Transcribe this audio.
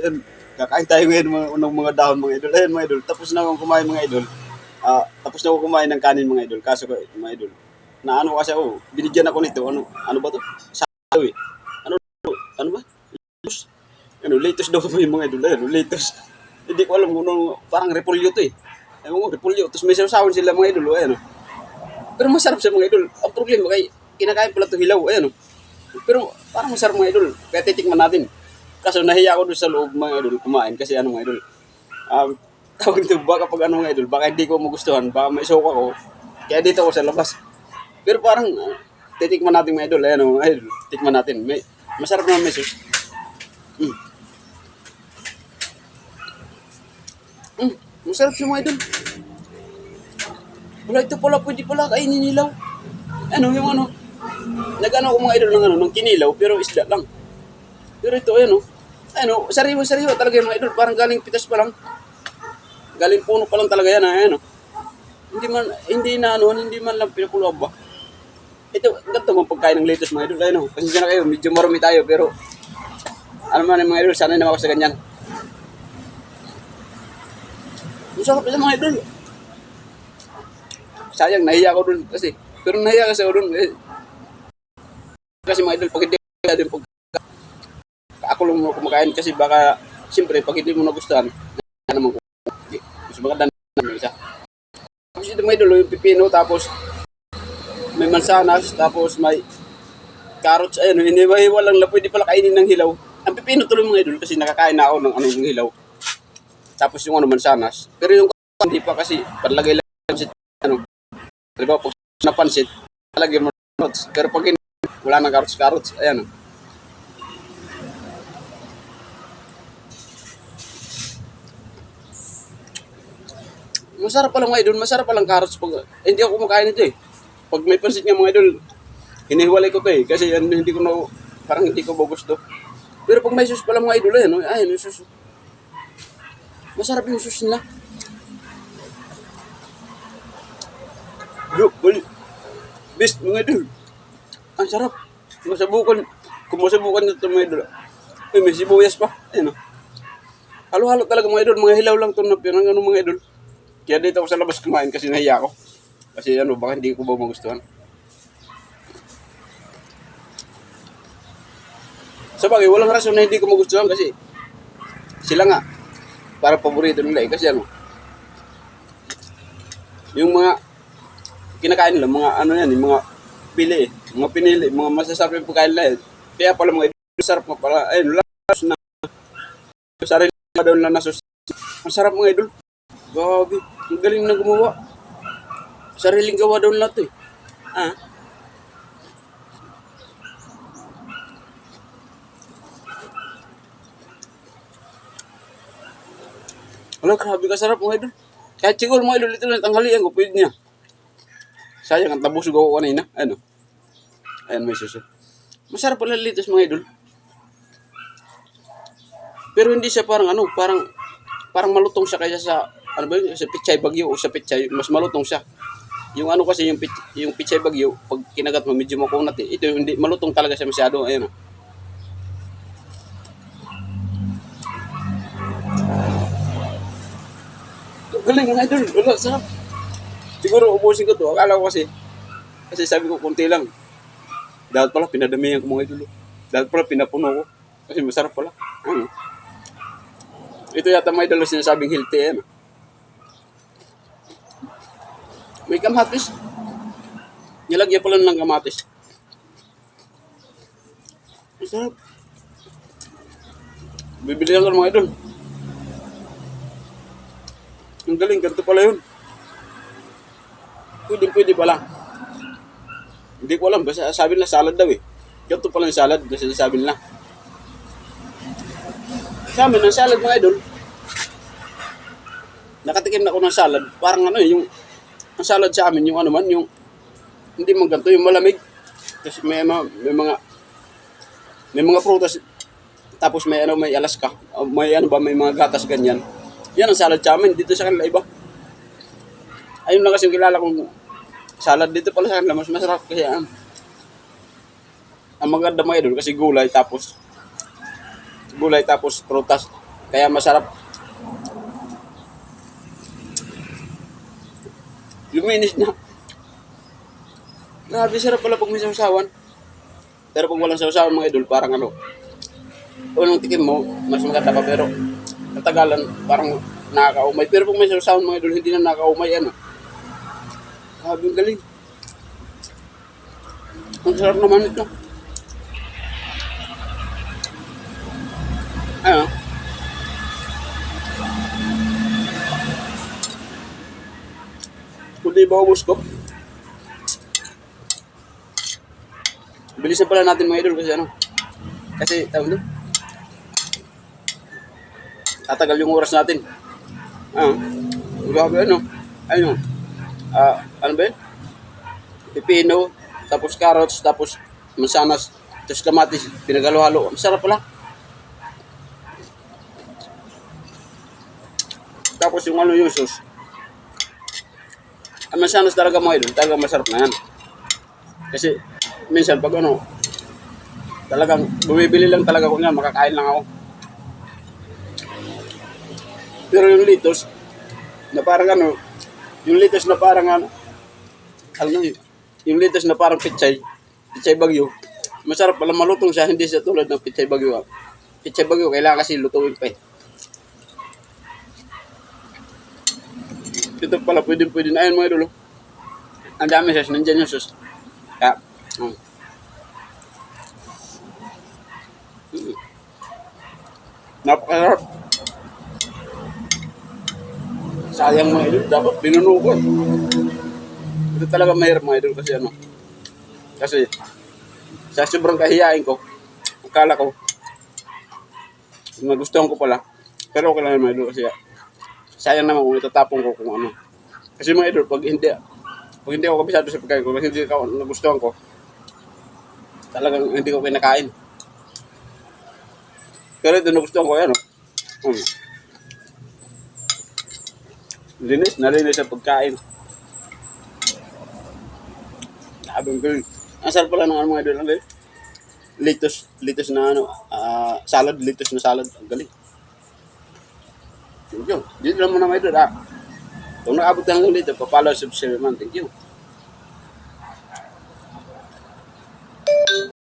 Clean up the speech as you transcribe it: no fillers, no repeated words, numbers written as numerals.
Ayun, kakain tayo ngayon mga unang mga dahon mga idol. Ayun mga idol, tapos na akong kumain mga idol. Tapos na ako kumain ng kanin mga idol. Kaso mga idol, na ano kasi ako, binigyan ako nito. Ano ba to? Sayo eh. Ano, ano ba? Latest daw kami mga idol. Ayun, latest. Hindi ko alam kung ano, parang repolyo to eh. Ewan ko, repolyo. Tapos may sawsawan sila mga idol. Ayun. Pero masarap siya mga idol. Ang problema kay kinakain pala to hilaw. Ayun. Pero parang masarap mga idol. Kaya titikman natin. Kaso nahiya ako doon sa loob mga idol kumain kasi ano mga idol. Um, tawag nito baka pag ano mga idol, baka hindi ko magustuhan, baka may soka ko. Kaya dito ako sa labas. Pero parang titikman natin mga idol. Ayan mga idol. Tikman natin. Masarap naman may sauce. Mm. Masarap siya mga idol. Wala ito pala, pwede pala kainin nilaw. Ano yung ano? Nag-ano ako mga idol ng kinilaw pero isda lang. Pero ito sariwa talaga yung mga idol. Parang galing pitas pa lang. Galing puno pa lang talaga yan. Ano. Hindi man lang pinakulob ba. Ito, ganito mga pagkain ng latest mga idol. Ayun, kasi na kayo, medyo marumi tayo pero ano man yung mga idol, sanay naman ako sa ganyan. Masarap ito mga idol. Sayang, nahiya ako dun kasi. Pero nahiya kasi ako dun. Kasi mga idol, pag hindi ka din ako lang mo kumakain kasi baka siyempre pag hindi mo nagustuhan naman ko mas maganda naman isa tapos ito may dulo yung pipino tapos may mansanas tapos may carrots ayun hindi mahiwalang na pwede pala kainin ng hilaw ang pipino tuloy mga idol kasi nakakain na ako ng anong hilaw tapos yung mansanas pero yung hindi pa kasi palagay lang pansit diba pag napansit palagay mo carrots pero pag hindi wala nang carrots ayan Masarap palang mga idol, masarap palang carrots pag hindi ako kumakain nito eh. Pag may pansit nga mga idol, hinihiwalay ko to eh kasi hindi ko na parang hindi ko gusto. Pero pag may sauce pala mga idol ayun yung sauce. Masarap yung sauce nila. Best mga idol. Ang sarap. Kung masabukan nito mga idol. May sibuyas pa. Ayun Halo-halo talaga mga idol, mga hilaw lang to na pinang mga idol. Kaya dito ako sa labas kumain kasi nahiya ako. Kasi baka hindi ko ba magustuhan. Sa bagay, walang rason na hindi ko magustuhan kasi sila nga, parang paborito nila eh. Kasi yung mga kinakain nila, mga yung mga pili eh. Mga pinili, mga masasarap yung pagkain nila eh. Kaya pala mga idol, sarap mo pala. Ayun, lakas na. Sarili na daw na nasus. Masarap mga idol. Grabe. Ang galing na gumawa. Sariling gawa daw lahat eh. Wala, grabe ka sarap mga idol. Kahit siguro mga idol ito na tanghalian ko, pwede niya. Sayang, ang tabusog ako kanina. Ayan, may suso. Masarap pala litos mga idol. Pero hindi siya parang parang malutong siya kaysa sa sa pichay bagyo o sa pichay, mas malutong siya. Yung kasi yung pichay bagyo, pag kinagat mo medyo makunat eh. Ito hindi malutong talaga siya masyado. Ayun Galing mga idol. Wala, sarap. Siguro ubusin ko to. Akala ko kasi sabi ko konti lang. Dahil pala pinadamihan ko mga idol. Dahil pala pinapuno ko. Kasi masarap pala. Ito yata mga idol sinasabing healthy May kamatis. Nilagyan pala ng kamatis. Masarap. Bibili lang mga idol. Ang galing, ganito pala yun. Pwede pala. Hindi ko alam, basta sabi nila salad daw eh. Ganito pala yung salad, basta sabi nila. Sa amin, ang salad mga idol, nakatikim na ako ng salad. Parang yung ang salad sa amin, yung yung hindi man ganito, yung malamig. Kasi may mga prutas, tapos may alas ka, may may mga gatas ganyan. Yan ang salad sa amin, dito sa kanila iba. Ayun lang kasi yung kilala kong salad dito pala sa kanila, mas masarap kasi ang maganda mga idol kasi gulay tapos prutas. Kaya masarap. Luminis na. Grabe, sarap pala pag may sausawan. Pero pag walang sausawan mga idol, parang ano, unang tikim mo, mas maganda pa pero katagalan, parang nakakaumay. Pero pag may sausawan mga idol, hindi na nakakaumay ano. Grabe, ang galing. Ang sarap naman ito. Ano? Kung di ba ubus ko, bilisan pala natin mga idol kasi ano. Kasi, tawag doon, tatagal yung oras natin. Ah, grabe ano. Ayun. Ano ba yun? Pipino, tapos carrots, tapos mansanas, tapos kamatis, pinagalo-halo. Ang sarap pala. Tapos yung ano yung sauce. Ang mansanas talaga mga idol, talagang masarap na yan. Kasi minsan pag ano, talagang bumibili lang talaga ako niyan, makakain lang ako. Pero yung litos, na parang ano, yung litos na parang ano yun, yung litos na parang pichay bagyo, masarap pala malutong siya, hindi siya tulad ng pichay bagyo. Pichay bagyo, kailangan kasi lutuin pa eh. Ito pala, pwede na. Ayun mga idol, ang dami sauce, nandiyan yung sauce. Kaya, napakasarap. Sayang mga idol, dapat binunugot. Ito talaga mahirap mga idol kasi ano. Kasi sa sobrang kahiyain ko, akala ko, nagustuhan ko pala. Pero okay lang mga idol kasi sayang naman kung itatapon ko kung ano. Kasi mga idol, pag hindi ako kabisado sa pagkain ko, pag hindi ko nagustuhan ko, talagang hindi ko kinakain. Pero ito nagustuhan ko yan, no? Nalinis sa pagkain. Abang ko, ang sarap pala ng ano mga idol, ang galing. Litos na ano, litos na salad, ang galing. Thank you. Dito lang muna mga idol, Kung nakaabot ka hanggang dito, papalo, subscribe man. Thank you.